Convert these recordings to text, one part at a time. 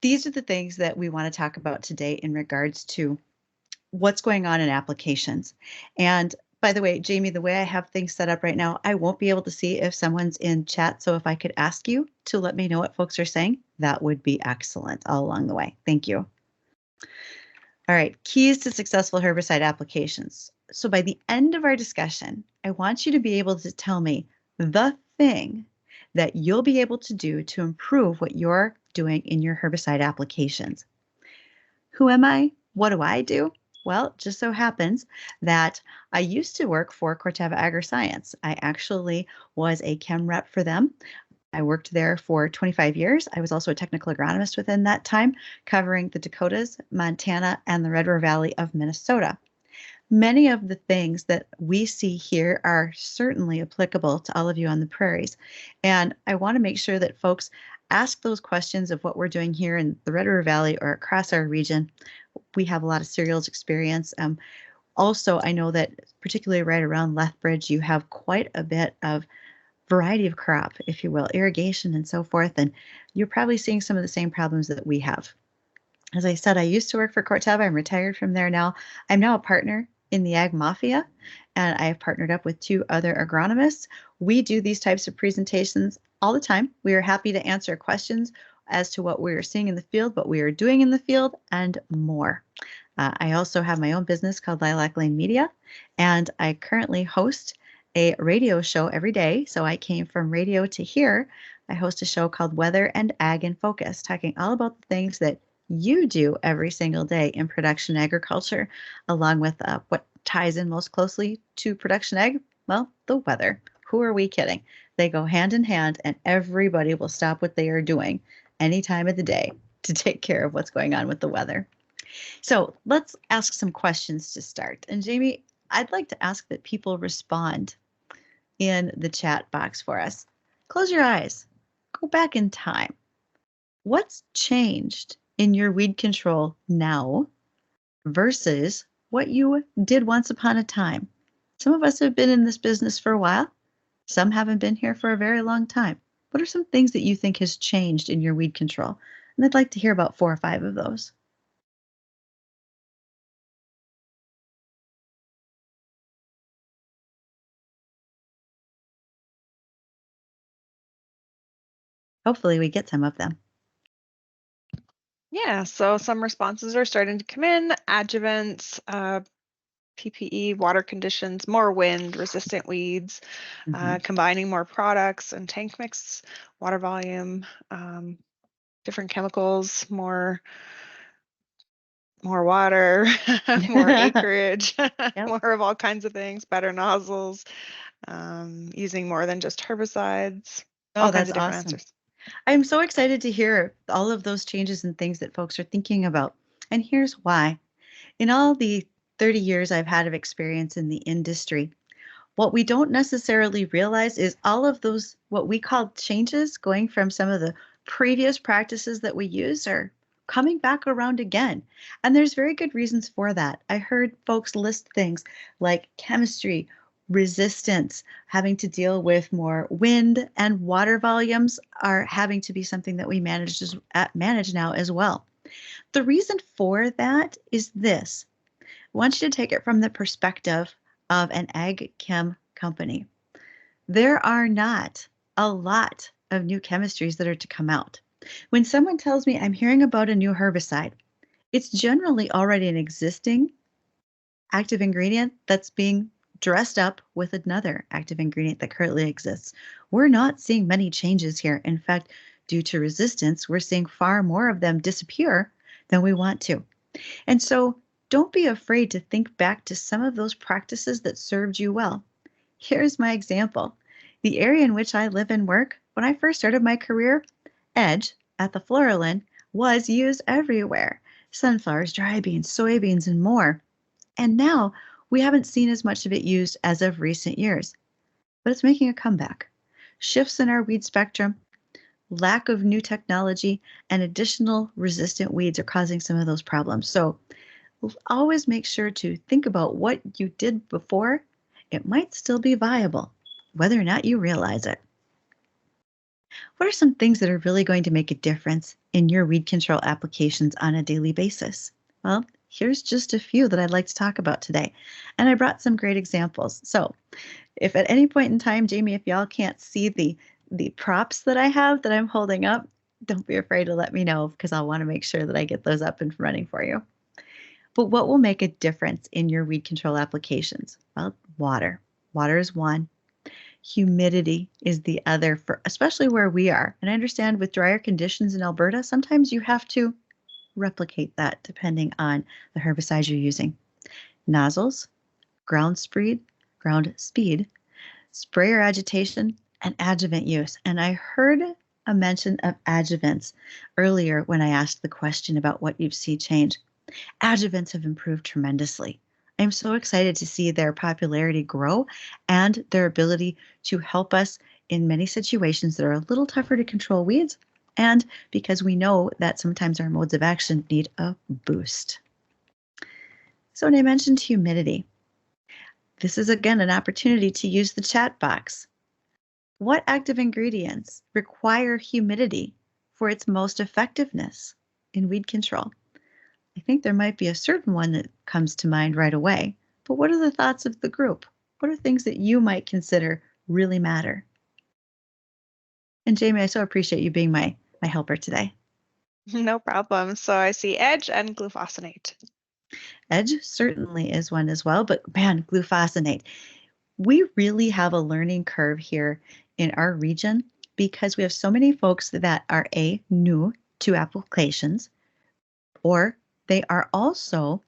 these are the things that we want to talk about today in regards to what's going on in applications. And by the way, Jamie, the way I have things set up right now, I won't be able to see if someone's in chat. So if I could ask you to let me know what folks are saying, that would be excellent all along the way. Thank you. All right, keys to successful herbicide applications. So by the end of our discussion, I want you to be able to tell me the thing that you'll be able to do to improve what you're doing in your herbicide applications. Who am I? What do I do? Well, it just so happens that I used to work for Corteva Agriscience. I actually was a chem rep for them. I worked there for 25 years. I was also a technical agronomist within that time, covering the Dakotas, Montana, and the Red River Valley of Minnesota. Many of the things that we see here are certainly applicable to all of you on the prairies. And I want to make sure that folks ask those questions of what we're doing here in the Red River Valley or across our region. We have a lot of cereals experience. Also, I know that particularly right around Lethbridge, you have quite a bit of variety of crop, if you will, irrigation and so forth. And you're probably seeing some of the same problems that we have. As I said, I used to work for Corteva. I'm retired from there now. I'm now a partner in the Ag Mafia, and I have partnered up with 2 other agronomists. We do these types of presentations all the time. We are happy to answer questions as to what we are seeing in the field, what we are doing in the field, and more. I also have my own business called Lilac Lane Media, and I currently host a radio show every day. So I came from radio to here. I host a show called Weather and Ag in Focus, talking all about the things that you do every single day in production agriculture, along with what ties in most closely to production ag. Well, the weather. Who are we kidding? They go hand in hand, and everybody will stop what they are doing any time of the day to take care of what's going on with the weather. So let's ask some questions to start. And Jamie, I'd like to ask that people respond in the chat box for us. Close your eyes. Go back in time. What's changed in your weed control now versus what you did once upon a time? Some of us have been in this business for a while. Some haven't been here for a very long time. What are some things that you think has changed in your weed control? And I'd like to hear about 4 or 5 of those. Hopefully we get some of them. Yeah, so some responses are starting to come in. Adjuvants, PPE, water conditions, more wind, resistant weeds, combining more products and tank mix, water volume, different chemicals, more water, more acreage, more of all kinds of things, better nozzles, using more than just herbicides, all kinds of different answers. I'm so excited to hear all of those changes and things that folks are thinking about. And here's why. In all the 30 years I've had of experience in the industry, what we don't necessarily realize is all of those, what we call changes, going from some of the previous practices that we use are coming back around again. And there's very good reasons for that. I heard folks list things like chemistry, resistance, having to deal with more wind, and water volumes are having to be something that we manage now as well. The reason for that is this. I want you to take it from the perspective of an ag chem company. There are not a lot of new chemistries that are to come out. When someone tells me I'm hearing about a new herbicide, it's generally already an existing active ingredient that's being dressed up with another active ingredient that currently exists. We're not seeing many changes here. In fact, due to resistance, we're seeing far more of them disappear than we want to. And so don't be afraid to think back to some of those practices that served you well. Here's my example. The area in which I live and work, when I first started my career, Edge at the Floralin was used everywhere. Sunflowers, dry beans, soybeans, and more. And now we haven't seen as much of it used as of recent years, but it's making a comeback. Shifts in our weed spectrum, lack of new technology, and additional resistant weeds are causing some of those problems. So always make sure to think about what you did before. It might still be viable, whether or not you realize it. What are some things that are really going to make a difference in your weed control applications on a daily basis? Well, here's just a few that I'd like to talk about today. And I brought some great examples. So, if at any point in time, Jamie, if y'all can't see the props that I have that I'm holding up, don't be afraid to let me know because I'll want to make sure that I get those up and running for you. But what will make a difference in your weed control applications? Well, water. Water is one. Humidity is the other, for especially where we are. And I understand with drier conditions in Alberta, sometimes you have to replicate that depending on the herbicide you're using. Nozzles, ground speed, sprayer agitation, and adjuvant use. And I heard a mention of adjuvants earlier when I asked the question about what you see change. Adjuvants have improved tremendously. I'm so excited to see their popularity grow and their ability to help us in many situations that are a little tougher to control weeds, and because we know that sometimes our modes of action need a boost. So when I mentioned humidity, this is again an opportunity to use the chat box. What active ingredients require humidity for its most effectiveness in weed control? I think there might be a certain one that comes to mind right away, but what are the thoughts of the group? What are things that you might consider really matter? And Jamie, I so appreciate you being my helper today. No problem. So I see edge and glufosinate. Edge certainly is one as well, but man, glufosinate. We really have a learning curve here in our region because we have so many folks that are new to applications, or they are also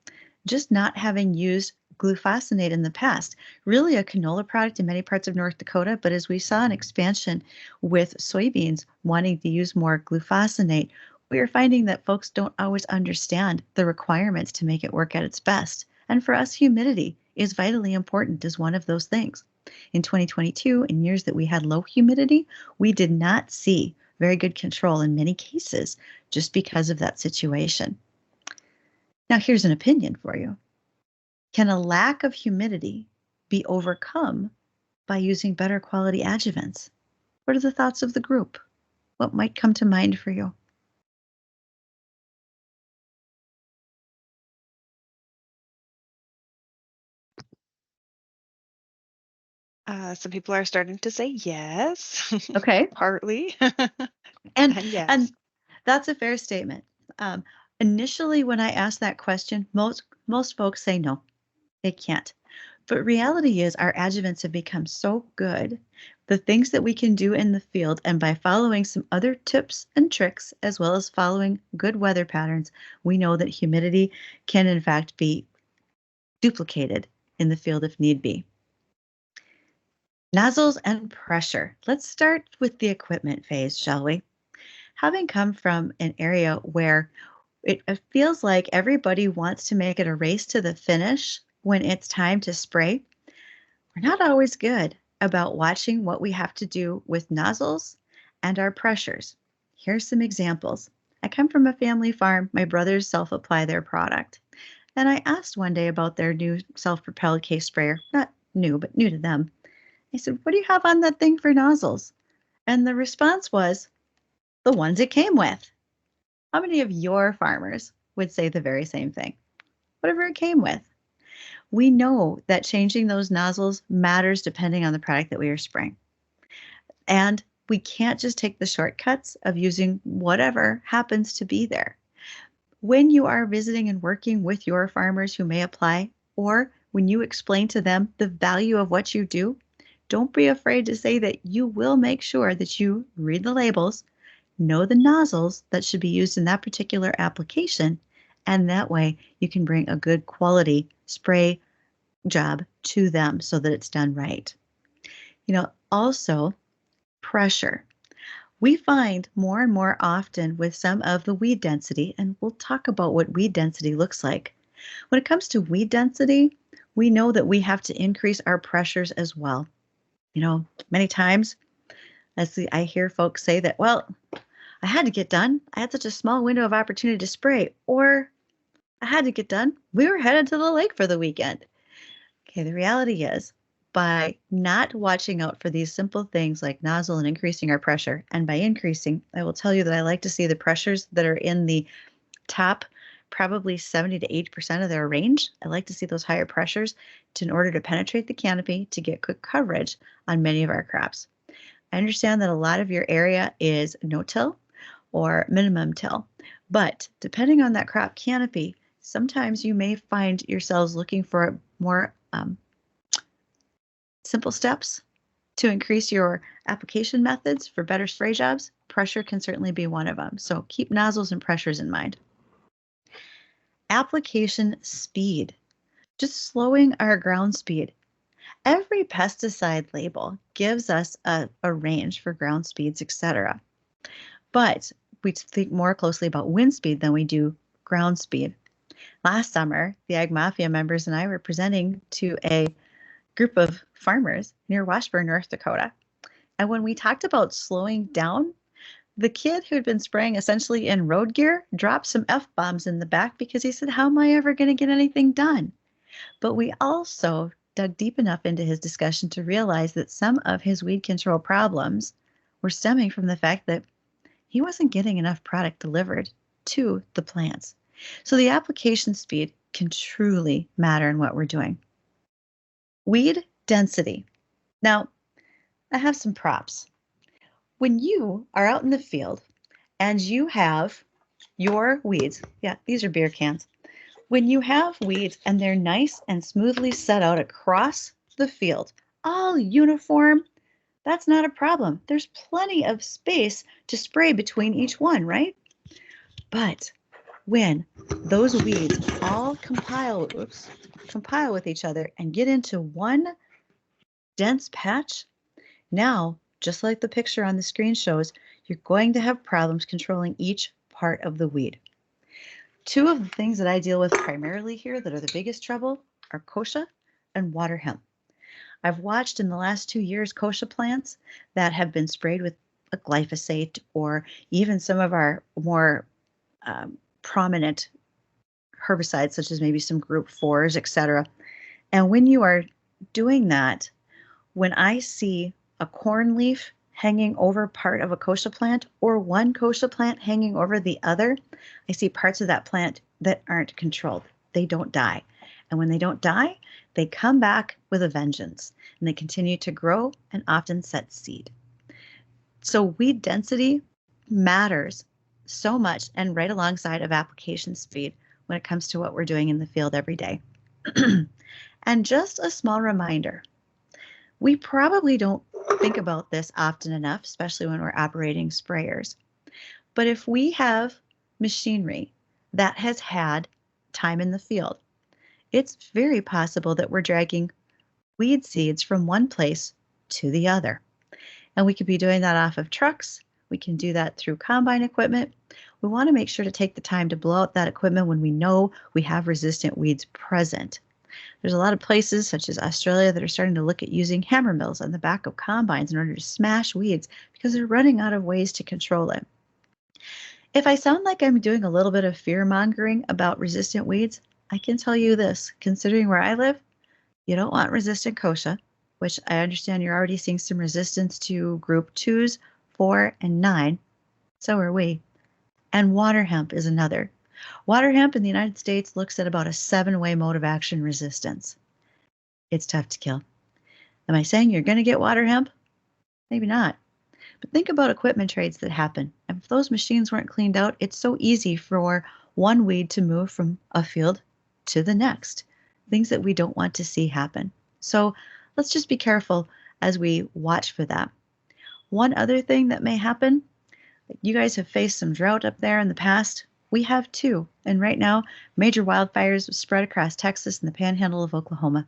just not having used glufosinate in the past. Really a canola product in many parts of North Dakota, but as we saw an expansion with soybeans wanting to use more glufosinate, we are finding that folks don't always understand the requirements to make it work at its best. And for us, humidity is vitally important as one of those things. In 2022, in years that we had low humidity, we did not see very good control in many cases just because of that situation. Now, here's an opinion for you. Can a lack of humidity be overcome by using better quality adjuvants? What are the thoughts of the group? What might come to mind for you? Some people are starting to say yes, Okay. partly. And Yes. and that's a fair statement. Um, Initially, when I asked that question, most folks say no, it can't. But reality is our adjuvants have become so good. The things that we can do in the field, and by following some other tips and tricks, as well as following good weather patterns, we know that humidity can in fact be duplicated in the field if need be. Nozzles and pressure. Let's start with the equipment phase, shall we? Having come from an area where it feels like everybody wants to make it a race to the finish when it's time to spray, we're not always good about watching what we have to do with nozzles and our pressures. Here's some examples. I come from a family farm. My brothers self-apply their product. And I asked one day about their new self-propelled case sprayer. Not new, but new to them. I said, "What do you have on that thing for nozzles?" And the response was, "The ones it came with." How many of your farmers would say the very same thing? Whatever it came with. We know that changing those nozzles matters depending on the product that we are spraying. And we can't just take the shortcuts of using whatever happens to be there. When you are visiting and working with your farmers who may apply, or when you explain to them the value of what you do, don't be afraid to say that you will make sure that you read the labels, know the nozzles that should be used in that particular application, and that way you can bring a good quality spray job to them so that it's done right. Also pressure. We find more and more often with some of the weed density, and we'll talk about what weed density looks like. When it comes to weed density, we know that we have to increase our pressures as well. Many times I hear folks say that, well, I had to get done. I had such a small window of opportunity to spray, or I had to get done. We were headed to the lake for the weekend. Okay, the reality is by not watching out for these simple things like nozzle and increasing our pressure. And by increasing, I will tell you that I like to see the pressures that are in the top, probably 70 to 80% of their range. I like to see those higher pressures in order to penetrate the canopy to get quick coverage on many of our crops. I understand that a lot of your area is no-till or minimum till, but depending on that crop canopy, sometimes you may find yourselves looking for more simple steps to increase your application methods for better spray jobs. Pressure can certainly be one of them. So keep nozzles and pressures in mind. Application speed, just slowing our ground speed. Every pesticide label gives us a range for ground speeds, etc. But we think more closely about wind speed than we do ground speed. Last summer, the Ag Mafia members and I were presenting to a group of farmers near Washburn, North Dakota. And when we talked about slowing down, the kid who had been spraying essentially in road gear dropped some F-bombs in the back because he said, how am I ever going to get anything done? But we also dug deep enough into his discussion to realize that some of his weed control problems were stemming from the fact that he wasn't getting enough product delivered to the plants. So the application speed can truly matter in what we're doing. Weed density. Now, I have some props. When you are out in the field and you have your weeds, yeah, these are beer cans. When you have weeds and they're nice and smoothly set out across the field, all uniform, that's not a problem. There's plenty of space to spray between each one, right? But when those weeds all compile with each other and get into one dense patch, now, just like the picture on the screen shows, you're going to have problems controlling each part of the weed. Two of the things that I deal with primarily here that are the biggest trouble are kochia and water hemp. I've watched in the last 2 years kochia plants that have been sprayed with a glyphosate or even some of our more prominent herbicides, such as maybe some group 4s, etc. And when you are doing that, when I see a corn leaf hanging over part of a kochia plant or one kochia plant hanging over the other, I see parts of that plant that aren't controlled. They don't die. And when they don't die, they come back with a vengeance and they continue to grow and often set seed. So weed density matters so much and right alongside of application speed when it comes to what we're doing in the field every day. And just a small reminder, we probably don't think about this often enough, especially when we're operating sprayers. But if we have machinery that has had time in the field, it's very possible that we're dragging weed seeds from one place to the other. And we could be doing that off of trucks. We can do that through combine equipment. We want to make sure to take the time to blow out that equipment when we know we have resistant weeds present. There's a lot of places, such as Australia, that are starting to look at using hammer mills on the back of combines in order to smash weeds because they're running out of ways to control it. If I sound like I'm doing a little bit of fear mongering about resistant weeds, I can tell you this, considering where I live, you don't want resistant kochia, which I understand you're already seeing some resistance to group 2s, 4, and 9. So are we. And water hemp is another. Water hemp in the United States looks at about a 7-way mode of action resistance. It's tough to kill. Am I saying you're going to get water hemp? Maybe not. But think about equipment trades that happen. And if those machines weren't cleaned out, it's so easy for one weed to move from a field to the next. Things that we don't want to see happen. So let's just be careful as we watch for that. One other thing that may happen, you guys have faced some drought up there in the past. We have too. And right now, major wildfires spread across Texas and the panhandle of Oklahoma.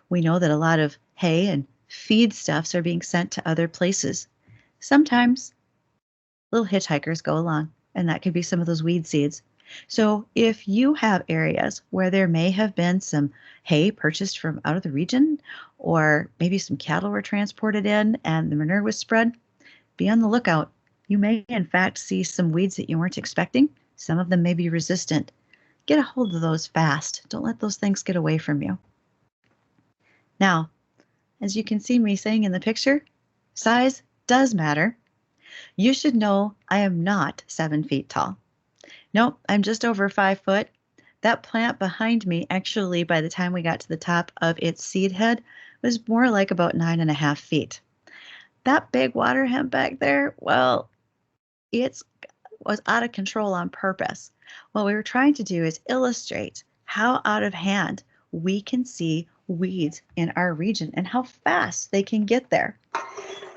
We know that a lot of hay and feedstuffs are being sent to other places. Sometimes little hitchhikers go along, and that could be some of those weed seeds. So if you have areas where there may have been some hay purchased from out of the region, or maybe some cattle were transported in and the manure was spread, be on the lookout. You may in fact see some weeds that you weren't expecting. Some of them may be resistant. Get a hold of those fast. Don't let those things get away from you. Now, as you can see me saying in the picture, size does matter. You should know I am not 7 feet tall. Nope, I'm just over 5 foot. That plant behind me, actually, by the time we got to the top of its seed head, was more like about 9.5 feet. That big water hemp back there, well, it was out of control on purpose. What we were trying to do is illustrate how out of hand we can see weeds in our region and how fast they can get there.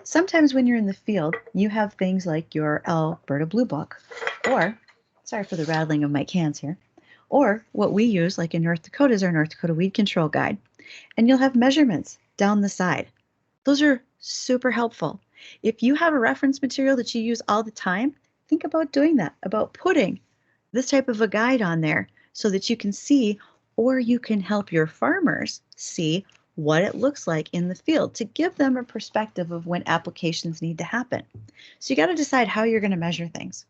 Sometimes when you're in the field, you have things like your Alberta Blue Book, or, sorry for the rattling of my cans here, or what we use, like in North Dakota, is our North Dakota Weed Control Guide. And you'll have measurements down the side. Those are super helpful. If you have a reference material that you use all the time, think about doing that, about putting this type of a guide on there so that you can see, or you can help your farmers see what it looks like in the field to give them a perspective of when applications need to happen. So you got to decide how you're going to measure things.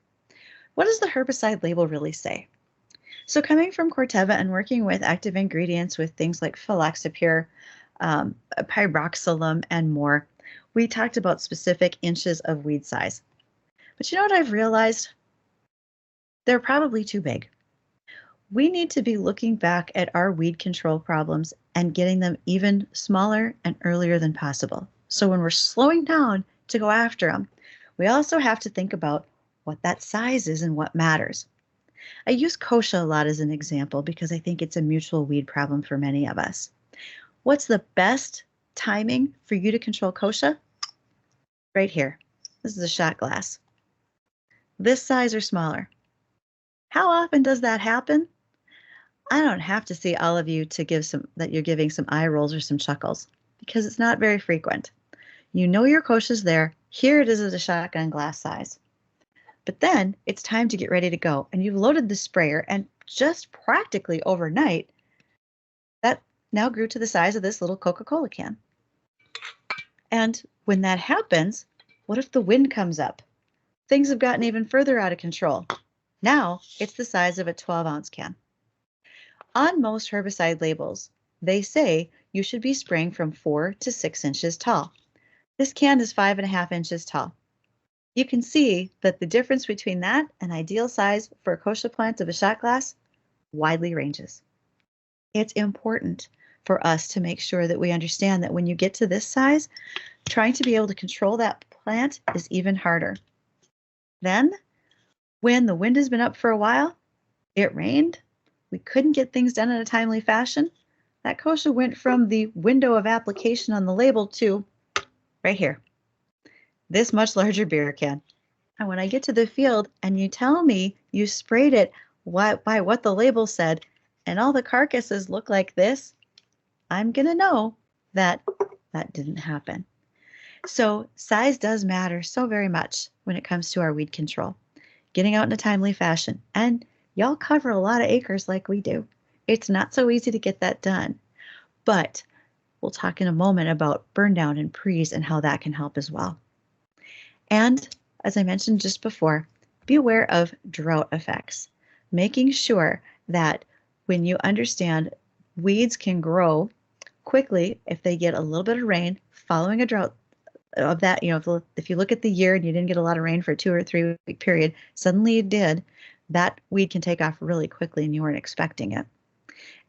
What does the herbicide label really say? So coming from Corteva and working with active ingredients with things like Philoxipure, pyroxylum, and more, we talked about specific inches of weed size. But you know what I've realized? They're probably too big. We need to be looking back at our weed control problems and getting them even smaller and earlier than possible. So when we're slowing down to go after them, we also have to think about what that size is and what matters. I use kochia a lot as an example because I think it's a mutual weed problem for many of us. What's the best timing for you to control kochia? Right here. This is a shot glass. This size or smaller. How often does that happen? I don't have to see all of you to give that you're giving some eye rolls or some chuckles because it's not very frequent. You know your kochia's there. Here it is at a shotgun glass size. But then it's time to get ready to go, and you've loaded the sprayer, and just practically overnight, that now grew to the size of this little Coca-Cola can. And when that happens, what if the wind comes up? Things have gotten even further out of control. Now it's the size of a 12-ounce can. On most herbicide labels, they say you should be spraying from 4 to 6 inches tall. This can is 5.5 inches tall. You can see that the difference between that and ideal size for a kochia plant of a shot glass widely ranges. It's important for us to make sure that we understand that when you get to this size, trying to be able to control that plant is even harder. Then, when the wind has been up for a while, it rained, we couldn't get things done in a timely fashion, that kochia went from the window of application on the label to right here. This much larger beer can. And when I get to the field and you tell me you sprayed it by what the label said and all the carcasses look like this, I'm going to know that that didn't happen. So size does matter so very much when it comes to our weed control. Getting out in a timely fashion. And y'all cover a lot of acres like we do. It's not so easy to get that done. But we'll talk in a moment about burn down and pre's and how that can help as well. And as I mentioned just before, be aware of drought effects, making sure that when you understand weeds can grow quickly if they get a little bit of rain following a drought of that, if you look at the year and you didn't get a lot of rain for a 2 or 3 week period, suddenly you did, that weed can take off really quickly and you weren't expecting it.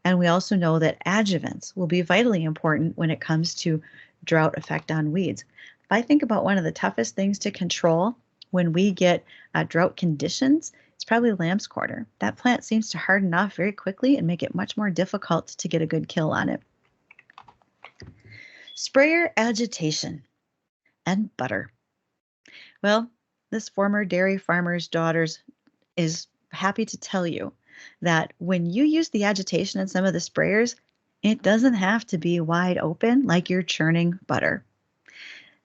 And we also know that adjuvants will be vitally important when it comes to drought effect on weeds. If I think about one of the toughest things to control when we get drought conditions, it's probably lamb's quarter. That plant seems to harden off very quickly and make it much more difficult to get a good kill on it. Sprayer agitation and butter. Well, this former dairy farmer's daughters is happy to tell you that when you use the agitation in some of the sprayers, it doesn't have to be wide open like you're churning butter.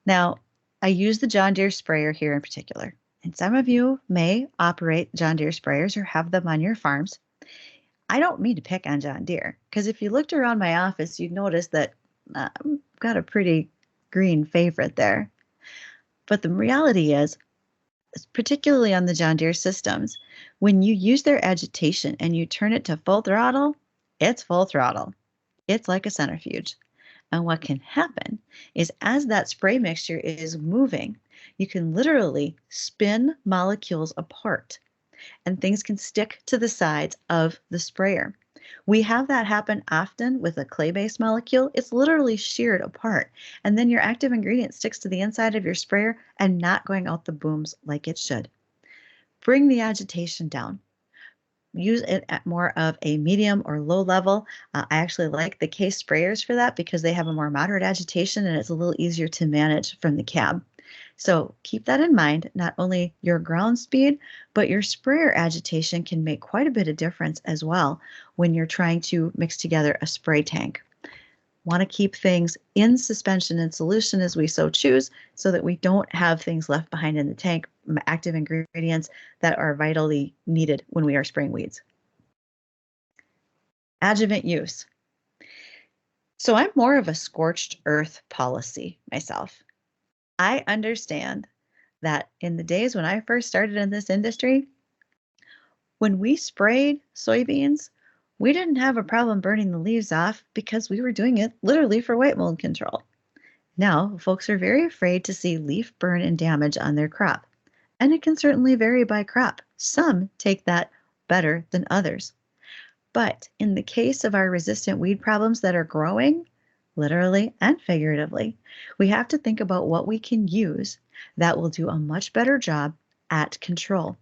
Now, I use the John Deere sprayer here in particular, and some of you may operate John Deere sprayers or have them on your farms. I don't mean to pick on John Deere, because if you looked around my office, you'd notice that I've got a pretty green favorite there. But the reality is, particularly on the John Deere systems, when you use their agitation and you turn it to full throttle, it's full throttle. It's like a centrifuge. And what can happen is as that spray mixture is moving, you can literally spin molecules apart and things can stick to the sides of the sprayer. We have that happen often with a clay-based molecule. It's literally sheared apart, and then your active ingredient sticks to the inside of your sprayer and not going out the booms like it should. Bring the agitation down. Use it at more of a medium or low level. I actually like the case sprayers for that because they have a more moderate agitation and it's a little easier to manage from the cab. So keep that in mind. Not only your ground speed, but your sprayer agitation can make quite a bit of difference as well when you're trying to mix together a spray tank. Want to keep things in suspension and solution as we so choose so that we don't have things left behind in the tank, active ingredients that are vitally needed when we are spraying weeds. Adjuvant use. So I'm more of a scorched earth policy myself. I understand that in the days when I first started in this industry, when we sprayed soybeans, we didn't have a problem burning the leaves off because we were doing it literally for white mold control. Now, folks are very afraid to see leaf burn and damage on their crop, and it can certainly vary by crop. Some take that better than others. But in the case of our resistant weed problems that are growing, literally and figuratively, we have to think about what we can use that will do a much better job at control.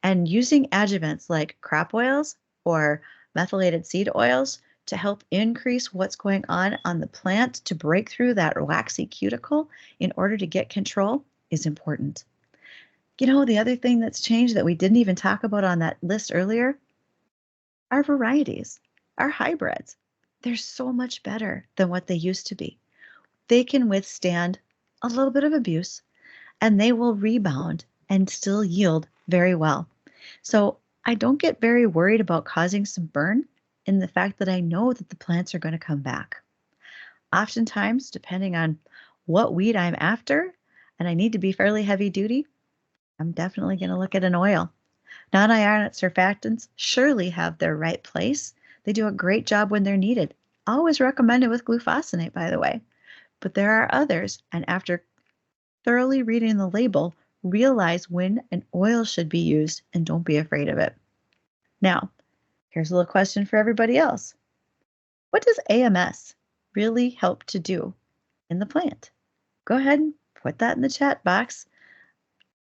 And using adjuvants like crop oils or methylated seed oils to help increase what's going on the plant to break through that waxy cuticle in order to get control is important. You know, the other thing that's changed that we didn't even talk about on that list earlier are varieties, our hybrids. They're so much better than what they used to be. They can withstand a little bit of abuse and they will rebound and still yield very well. So I don't get very worried about causing some burn in the fact that I know that the plants are going to come back. Oftentimes, depending on what weed I'm after, and I need to be fairly heavy duty, I'm definitely going to look at an oil. Non-ionic surfactants surely have their right place. They do a great job when they're needed. Always recommended with glufosinate, by the way. But there are others, and after thoroughly reading the label, realize when an oil should be used and don't be afraid of it. Now, here's a little question for everybody else. What does AMS really help to do in the plant? Go ahead and put that in the chat box.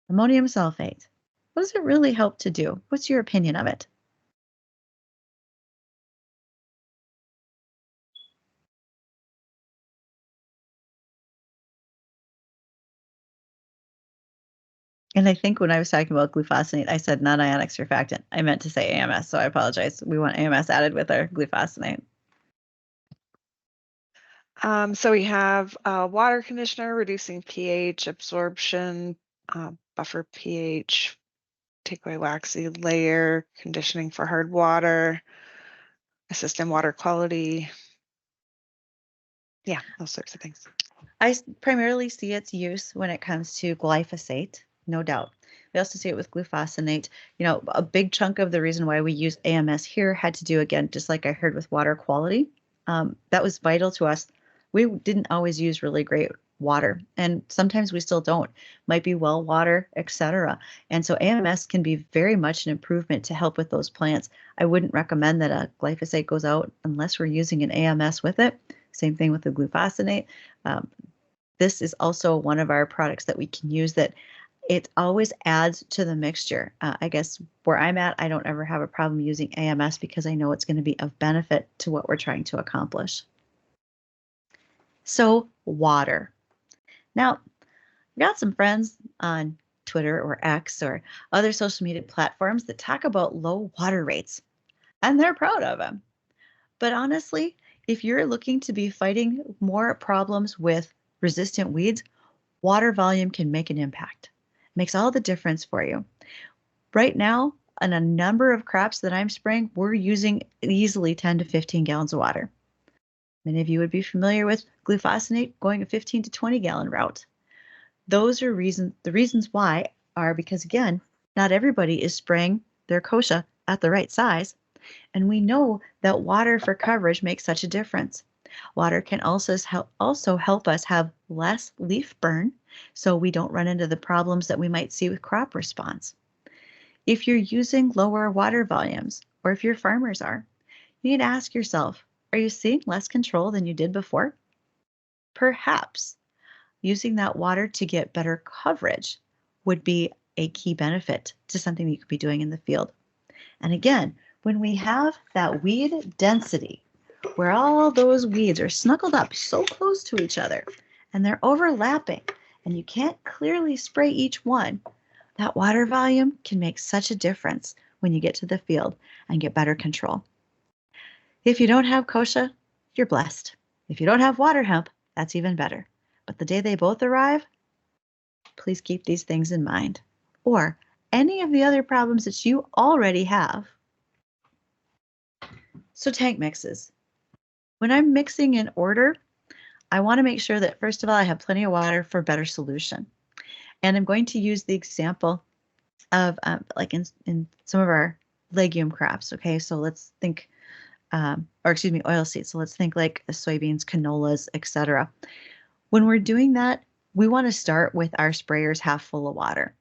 Ammonium sulfate. What does it really help to do? What's your opinion of it? And I think when I was talking about glufosinate, I said non-ionic surfactant. I meant to say AMS, so I apologize. We want AMS added with our glufosinate. So we have water conditioner, reducing pH, absorption, buffer pH, take away waxy layer, conditioning for hard water, assist in water quality. Yeah, those sorts of things. I primarily see its use when it comes to glyphosate, no doubt. We also see it with glufosinate. You know, a big chunk of the reason why we use AMS here had to do, again, just like I heard with water quality. That was vital to us. We didn't always use really great water, and sometimes we still don't. Might be well water, etc. And so AMS can be very much an improvement to help with those plants. I wouldn't recommend that a glyphosate goes out unless we're using an AMS with it. Same thing with the glufosinate. This is also one of our products that we can use that it always adds to the mixture. I guess where I'm at, I don't ever have a problem using AMS because I know it's going to be of benefit to what we're trying to accomplish. So water. Now, I've got some friends on Twitter or X or other social media platforms that talk about low water rates, and they're proud of them. But honestly, if you're looking to be fighting more problems with resistant weeds, water volume can make an impact. It makes all the difference for you. Right now, on a number of crops that I'm spraying, we're using easily 10 to 15 gallons of water. Many of you would be familiar with glufosinate going a 15 to 20 gallon route. Those are the reasons why are because, again, not everybody is spraying their kochia at the right size. And we know that water for coverage makes such a difference. Water can also help us have less leaf burn so we don't run into the problems that we might see with crop response. If you're using lower water volumes, or if your farmers are, you need to ask yourself, are you seeing less control than you did before? Perhaps using that water to get better coverage would be a key benefit to something that you could be doing in the field. And again, when we have that weed density, where all those weeds are snuggled up so close to each other and they're overlapping and you can't clearly spray each one, that water volume can make such a difference when you get to the field and get better control. If you don't have kochia, you're blessed. If you don't have water hemp, that's even better. But the day they both arrive, please keep these things in mind, or any of the other problems that you already have. So tank mixes. When I'm mixing in order, I want to make sure that, first of all, I have plenty of water for better solution. And I'm going to use the example of like in some of our legume crops. Okay, so let's think, oilseeds. So let's think like soybeans, canolas, etc. When we're doing that, we want to start with our sprayers half full of water,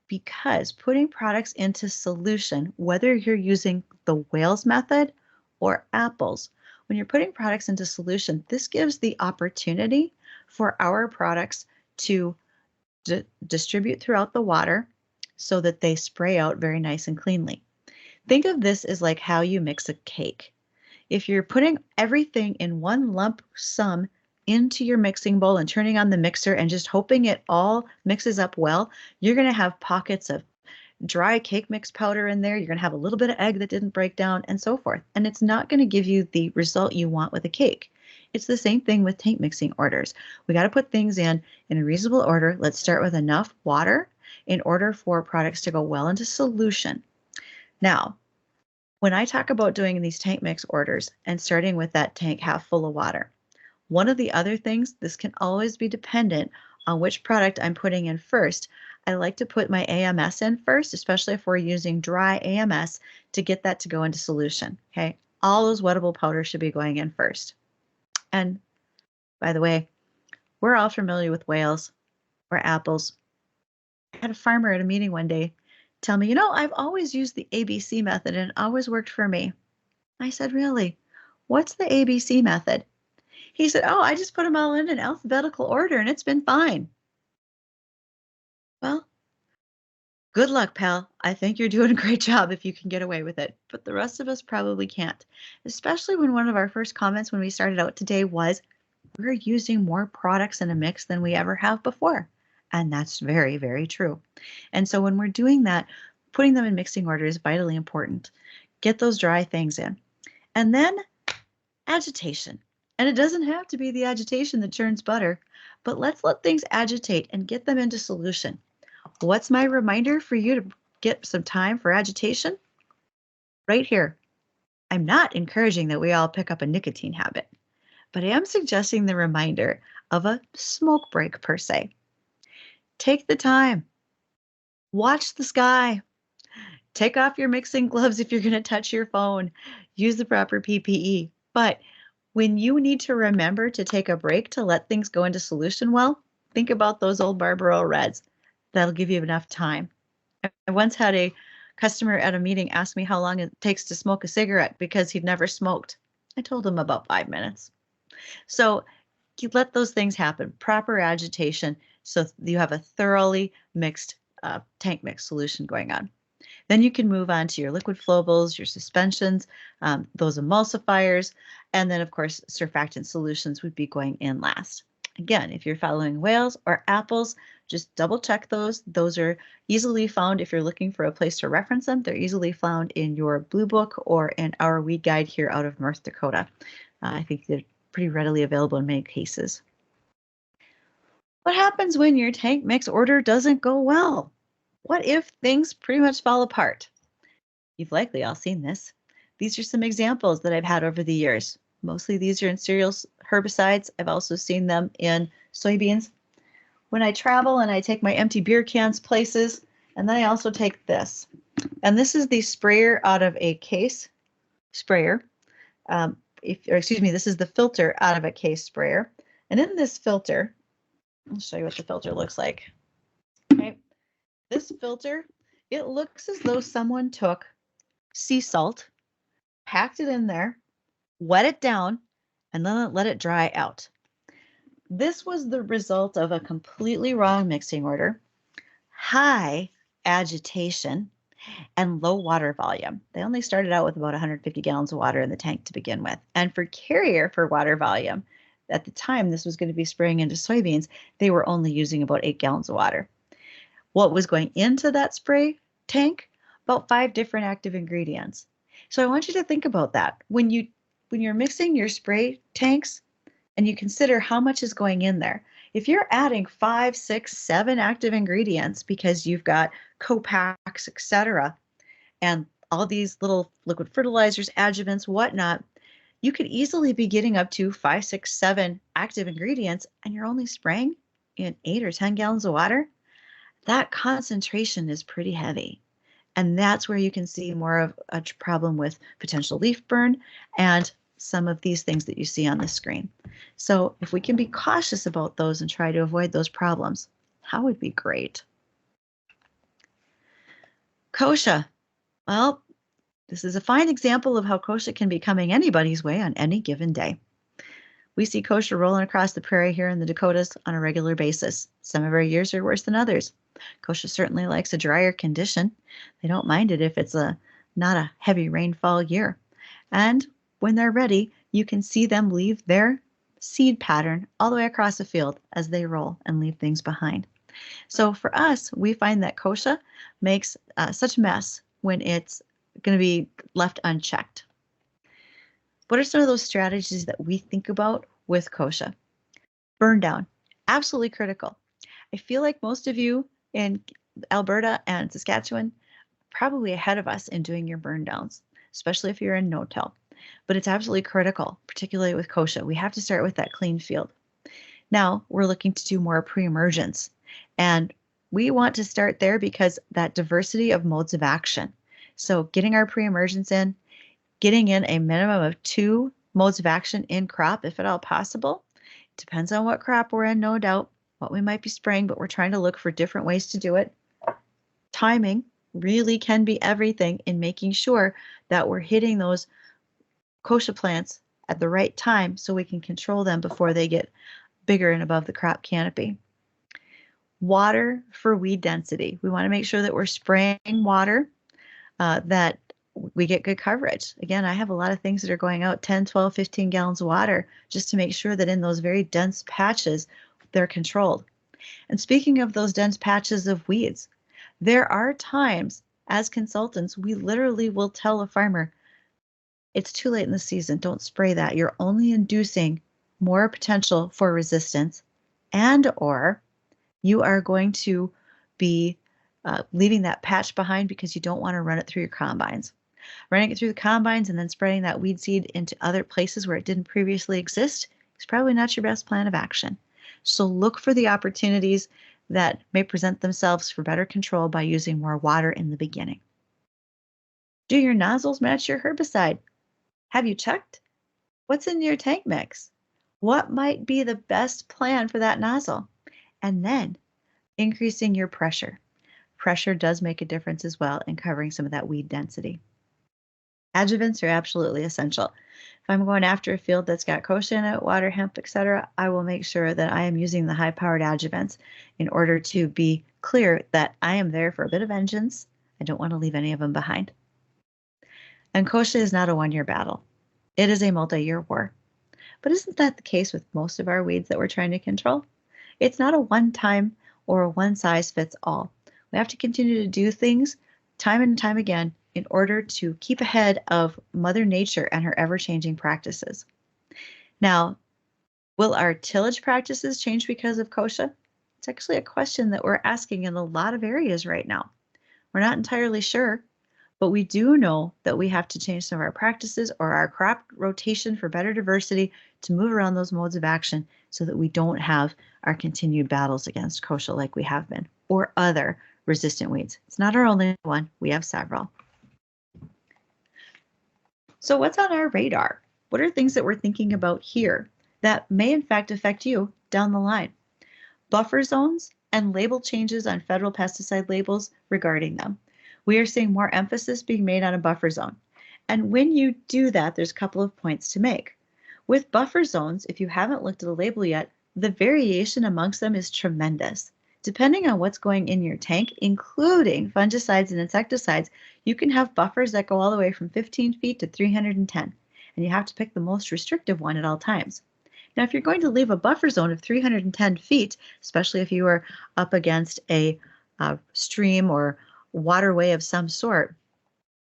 because putting products into solution, whether you're using the Wales method or apples, when you're putting products into solution, this gives the opportunity for our products to distribute throughout the water so that they spray out very nice and cleanly. Think of this as like how you mix a cake. If you're putting everything in one lump sum into your mixing bowl and turning on the mixer and just hoping it all mixes up well, you're going to have pockets of dry cake mix powder in there. You're going to have a little bit of egg that didn't break down and so forth. And it's not going to give you the result you want with a cake. It's the same thing with tank mixing orders. We got to put things in a reasonable order. Let's start with enough water in order for products to go well into solution. Now, when I talk about doing these tank mix orders and starting with that tank half full of water, one of the other things, this can always be dependent on which product I'm putting in first. I like to put my AMS in first, especially if we're using dry AMS to get that to go into solution. Okay, all those wettable powders should be going in first. And by the way, we're all familiar with Wales or apples. I had a farmer at a meeting one day tell me, I've always used the ABC method and it always worked for me. I said, really? What's the ABC method? He said, oh, I just put them all in alphabetical order and it's been fine. Well, good luck, pal. I think you're doing a great job if you can get away with it, but the rest of us probably can't, especially when one of our first comments when we started out today was, we're using more products in a mix than we ever have before. And that's very, very true. And so when we're doing that, putting them in mixing order is vitally important. Get those dry things in. And then agitation. And it doesn't have to be the agitation that churns butter, but let's let things agitate and get them into solution. What's my reminder for you to get some time for agitation? Right here. I'm not encouraging that we all pick up a nicotine habit, but I am suggesting the reminder of a smoke break per se. Take the time. Watch the sky. Take off your mixing gloves if you're going to touch your phone. Use the proper PPE. But when you need to remember to take a break to let things go into solution well, think about those old Barbaro Reds. That'll give you enough time. I once had a customer at a meeting ask me how long it takes to smoke a cigarette because he'd never smoked. I told him about 5 minutes. So you let those things happen, proper agitation, so you have a thoroughly mixed tank mix solution going on. Then you can move on to your liquid flowables, your suspensions, those emulsifiers, and then of course surfactant solutions would be going in last. Again, if you're following Wales or apples, just double check those. Those are easily found if you're looking for a place to reference them. They're easily found in your Blue Book or in our weed guide here out of North Dakota. I think they're pretty readily available in many cases. What happens when your tank mix order doesn't go well? What if things pretty much fall apart? You've likely all seen this. These are some examples that I've had over the years. Mostly these are in cereal herbicides. I've also seen them in soybeans. When I travel and I take my empty beer cans places, and then I also take this. And this is the sprayer out of a case sprayer. this is the filter out of a case sprayer. And in this filter, I'll show you what the filter looks like. Okay. This filter, it looks as though someone took sea salt, packed it in there, wet it down, and then let it dry out. This was the result of a completely wrong mixing order, high agitation, and low water volume. They only started out with about 150 gallons of water in the tank to begin with. And for carrier for water volume, at the time this was going to be spraying into soybeans, they were only using about 8 gallons of water. What was going into that spray tank? About 5 different active ingredients. So I want you to think about that. When you're mixing your spray tanks and you consider how much is going in there, if you're adding 5, 6, 7 active ingredients because you've got co-packs, etc., and all these little liquid fertilizers, adjuvants, whatnot, you could easily be getting up to 5, 6, 7 active ingredients, and you're only spraying in 8 or 10 gallons of water. That concentration is pretty heavy. And that's where you can see more of a problem with potential leaf burn and some of these things that you see on the screen. So if we can be cautious about those and try to avoid those problems, that would be great. Kochia. Well, this is a fine example of how kochia can be coming anybody's way on any given day. We see kochia rolling across the prairie here in the Dakotas on a regular basis. Some of our years are worse than others. Kochia certainly likes a drier condition. They don't mind it if it's not a heavy rainfall year. And when they're ready, you can see them leave their seed pattern all the way across the field as they roll and leave things behind. So for us, we find that kochia makes such a mess when it's going to be left unchecked. What are some of those strategies that we think about with kochia? Burn down, absolutely critical. I feel like most of you in Alberta and Saskatchewan probably ahead of us in doing your burn downs, especially if you're in no-till. But it's absolutely critical, particularly with kochia. We have to start with that clean field. Now we're looking to do more pre-emergence, and we want to start there because that diversity of modes of action. So getting our pre-emergence in, getting in a minimum of 2 modes of action in crop, if at all possible. Depends on what crop we're in, no doubt, what we might be spraying, but we're trying to look for different ways to do it. Timing really can be everything in making sure that we're hitting those kochia plants at the right time so we can control them before they get bigger and above the crop canopy. Water for weed density. We want to make sure that we're spraying water that we get good coverage. Again, I have a lot of things that are going out 10, 12, 15 gallons of water just to make sure that in those very dense patches, they're controlled. And speaking of those dense patches of weeds, there are times as consultants, we literally will tell a farmer, it's too late in the season, don't spray that. You're only inducing more potential for resistance, and or you are going to be leaving that patch behind because you don't want to run it through your combines. Running it through the combines and then spreading that weed seed into other places where it didn't previously exist is probably not your best plan of action. So look for the opportunities that may present themselves for better control by using more water in the beginning. Do your nozzles match your herbicide? Have you checked? What's in your tank mix? What might be the best plan for that nozzle? And then increasing your pressure. Pressure does make a difference as well in covering some of that weed density. Adjuvants are absolutely essential. If I'm going after a field that's got kochia in it, water, hemp, etc., I will make sure that I am using the high-powered adjuvants in order to be clear that I am there for a bit of vengeance. I don't want to leave any of them behind. And kochia is not a one-year battle. It is a multi-year war. But isn't that the case with most of our weeds that we're trying to control? It's not a one-time or a one-size-fits-all. We have to continue to do things time and time again in order to keep ahead of Mother Nature and her ever-changing practices. Now, will our tillage practices change because of kochia? It's actually a question that we're asking in a lot of areas right now. We're not entirely sure, but we do know that we have to change some of our practices or our crop rotation for better diversity to move around those modes of action so that we don't have our continued battles against kochia like we have been, or other resistant weeds. It's not our only one, we have several. So what's on our radar? What are things that we're thinking about here that may in fact affect you down the line? Buffer zones and label changes on federal pesticide labels regarding them. We are seeing more emphasis being made on a buffer zone. And when you do that, there's a couple of points to make. With buffer zones, if you haven't looked at the label yet, the variation amongst them is tremendous. Depending on what's going in your tank, including fungicides and insecticides, you can have buffers that go all the way from 15 feet to 310, and you have to pick the most restrictive one at all times. Now, if you're going to leave a buffer zone of 310 feet, especially if you are up against a stream or waterway of some sort,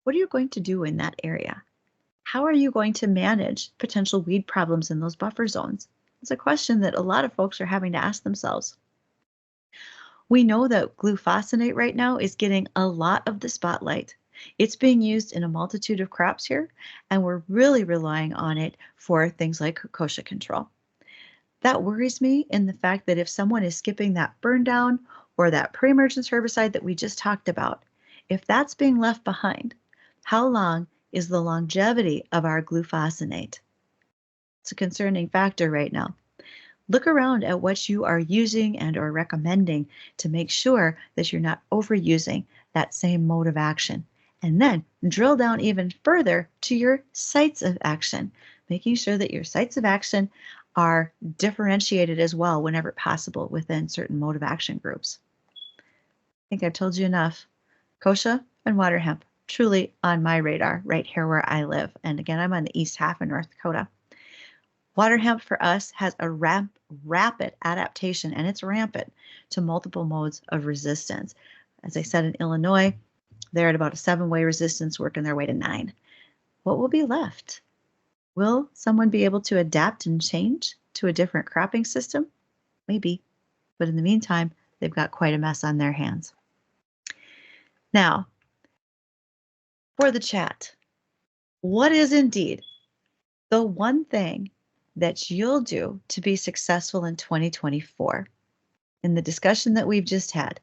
what are you going to do in that area? How are you going to manage potential weed problems in those buffer zones? It's a question that a lot of folks are having to ask themselves. We know that glufosinate right now is getting a lot of the spotlight. It's being used in a multitude of crops here, and we're really relying on it for things like kochia control. That worries me in the fact that if someone is skipping that burn down or that pre-emergence herbicide that we just talked about, if that's being left behind, how long is the longevity of our glufosinate? It's a concerning factor right now. Look around at what you are using and or recommending to make sure that you're not overusing that same mode of action. And then drill down even further to your sites of action, making sure that your sites of action are differentiated as well whenever possible within certain mode of action groups. I think I've told you enough. Kochia and water hemp, truly on my radar right here where I live. And again, I'm on the east half of North Dakota. Water hemp for us has a rapid adaptation, and it's rampant, to multiple modes of resistance. As I said, in Illinois, they're at about a 7-way resistance, working their way to 9. What will be left? Will someone be able to adapt and change to a different cropping system? Maybe, but in the meantime, they've got quite a mess on their hands. Now, for the chat, what is indeed the one thing that you'll do to be successful in 2024 in the discussion that we've just had?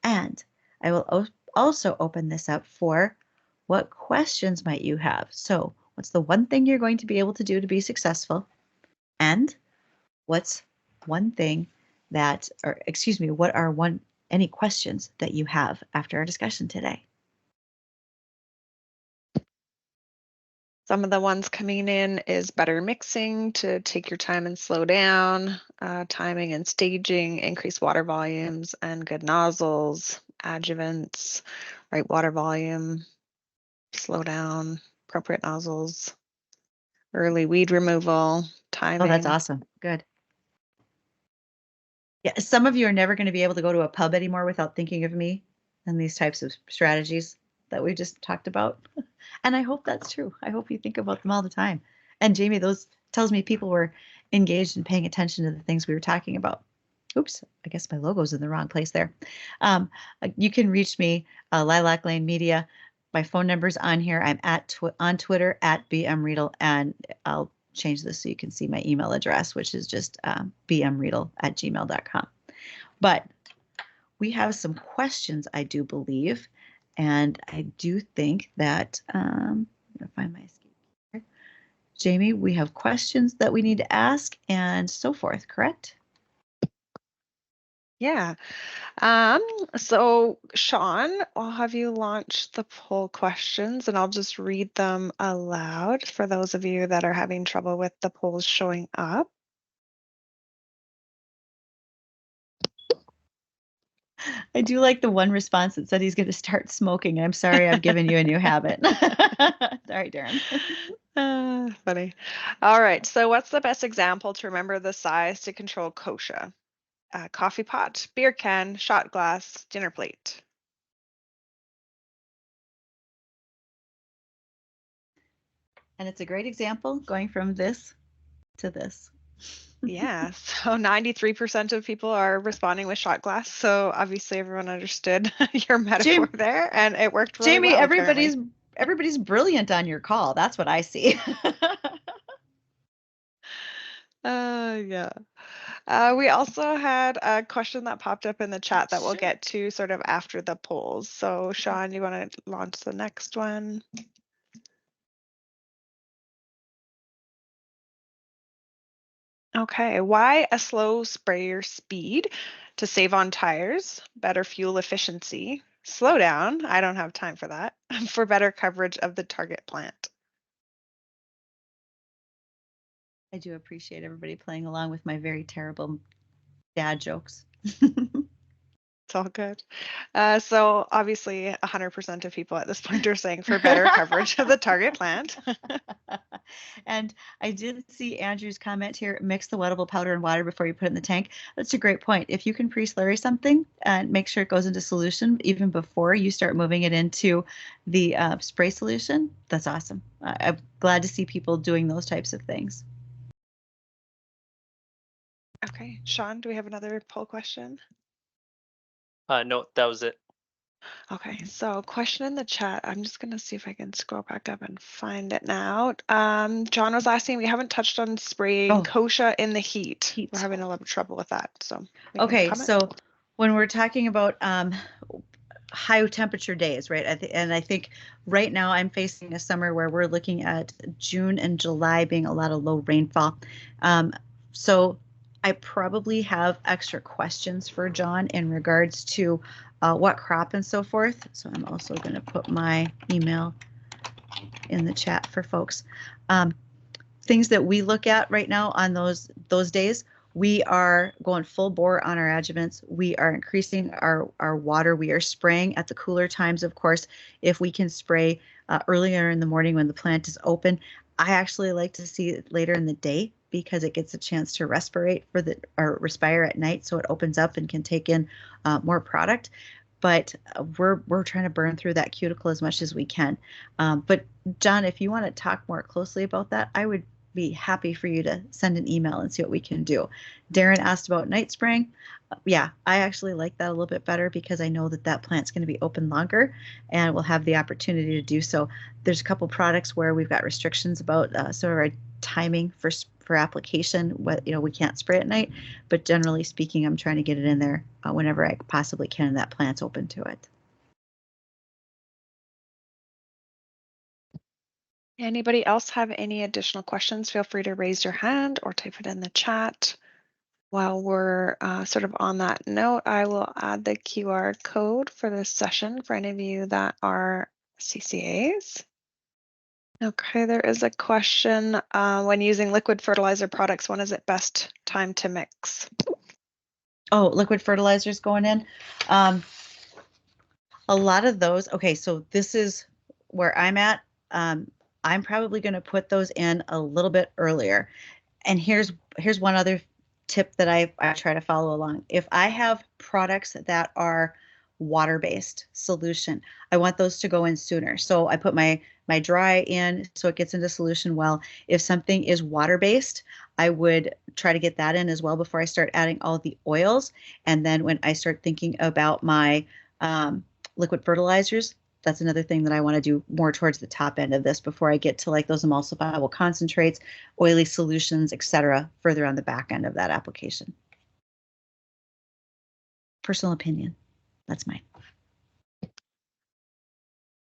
And I will also open this up for what questions might you have. So what's the one thing you're going to be able to do to be successful? And what's one thing that, or excuse me, what are any questions that you have after our discussion today? Some of the ones coming in is better mixing to take your time and slow down, timing and staging, increase water volumes, and good nozzles, adjuvants, right water volume, slow down, appropriate nozzles, early weed removal, timing. Oh, that's awesome. Good. Yeah, some of you are never going to be able to go to a pub anymore without thinking of me and these types of strategies that we just talked about. And I hope that's true. I hope you think about them all the time. And Jamie, those tells me people were engaged and paying attention to the things we were talking about. Oops, I guess my logo's in the wrong place there. You can reach me, Lilac Lane Media. My phone number's on here. I'm on Twitter at bmreadel, and I'll change this so you can see my email address, which is just bmreadel@gmail.com. But we have some questions, I do believe, and I do think that I'm going to find my escape here. Jamie, we have questions that we need to ask and so forth, correct? Yeah. So Sean, I'll have you launch the poll questions and I'll just read them aloud for those of you that are having trouble with the polls showing up. I do like the one response that said he's going to start smoking. I'm sorry, I've given you a new habit. Sorry, Darren. Funny. All right. So what's the best example to remember the size to control kochia? Coffee pot, beer can, shot glass, dinner plate. And it's a great example going from this to this. Yeah, so 93% of people are responding with shot glass. So obviously everyone understood your metaphor there, and it worked really Jamie, well. everybody's brilliant on your call. That's what I see. Yeah. We also had a question that popped up in the chat that we'll get to sort of after the polls. So Sean, you want to launch the next one? Okay, why a slow sprayer speed to save on tires, better fuel efficiency, slow down, I don't have time for that, for better coverage of the target plant. I do appreciate everybody playing along with my very terrible dad jokes. It's all good. So obviously 100% of people at this point are saying for better coverage of the target plant. And I did see Andrew's comment here, mix the wettable powder and water before you put it in the tank. That's a great point. If you can pre-slurry something and make sure it goes into solution even before you start moving it into the spray solution, that's awesome. I'm glad to see people doing those types of things. Okay, Sean, do we have another poll question? No, that was it. Okay, so question in the chat. I'm just going to see if I can scroll back up and find it now. John was asking, we haven't touched on spraying kochia in the heat. We're having a lot of trouble with that. So okay, so when we're talking about high temperature days, right? And I think right now I'm facing a summer where we're looking at June and July being a lot of low rainfall. So I probably have extra questions for John in regards to what crop and so forth. So I'm also going to put my email in the chat for folks. Things that we look at right now on those days, we are going full bore on our adjuvants. We are increasing our water. We are spraying at the cooler times, of course, if we can spray earlier in the morning when the plant is open. I actually like to see it later in the day because it gets a chance to respire at night, so it opens up and can take in more product. But we're trying to burn through that cuticle as much as we can. But John, if you want to talk more closely about that, I would be happy for you to send an email and see what we can do. Darren asked about night spraying. Yeah, I actually like that a little bit better because I know that plant's going to be open longer and we'll have the opportunity to do so. There's a couple products where we've got restrictions about sort of our timing for application. We can't spray at night, but generally speaking, I'm trying to get it in there whenever I possibly can and that plant's open to it. Anybody else have any additional questions? Feel free to raise your hand or type it in the chat. While we're sort of on that note, I will add the QR code for this session for any of you that are CCAs. Okay, there is a question. When using liquid fertilizer products, when is it best time to mix? Oh, liquid fertilizers going in. A lot of those. Okay, so this is where I'm at. I'm probably going to put those in a little bit earlier. And here's one other tip that I try to follow along. If I have products that are water-based solution, I want those to go in sooner. So I put my dry in so it gets into solution well. If something is water-based, I would try to get that in as well before I start adding all the oils. And then when I start thinking about my liquid fertilizers, that's another thing that I want to do more towards the top end of this before I get to like those emulsifiable concentrates, oily solutions, etc., further on the back end of that application. Personal opinion. That's mine.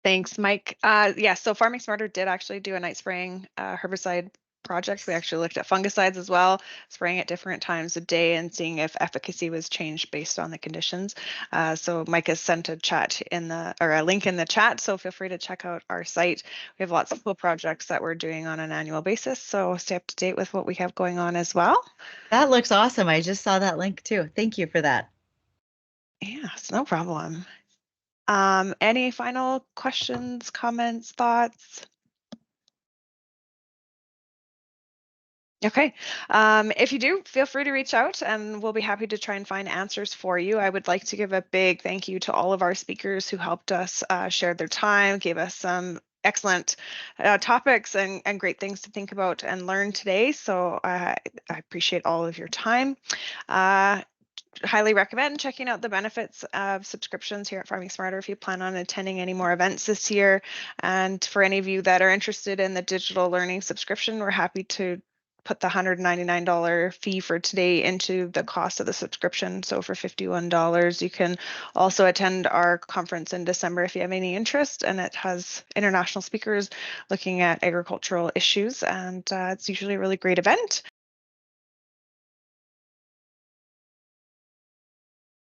Thanks, Mike. Yeah, so Farming Smarter did actually do a night spraying herbicide project. We actually looked at fungicides as well, spraying at different times of day and seeing if efficacy was changed based on the conditions. So Mike has sent a link in the chat, so feel free to check out our site. We have lots of cool projects that we're doing on an annual basis, so stay up to date with what we have going on as well. That looks awesome. I just saw that link too. Thank you for that. Yes, no problem. Any final questions, comments, thoughts? Okay. If you do, feel free to reach out and we'll be happy to try and find answers for you. I would like to give a big thank you to all of our speakers who helped us share their time, gave us some excellent topics and great things to think about and learn today. So I appreciate all of your time. Highly recommend checking out the benefits of subscriptions here at Farming Smarter if you plan on attending any more events this year. And for any of you that are interested in the digital learning subscription, we're happy to put the $199 fee for today into the cost of the subscription. So for $51, you can also attend our conference in December if you have any interest, and it has international speakers looking at agricultural issues, and it's usually a really great event.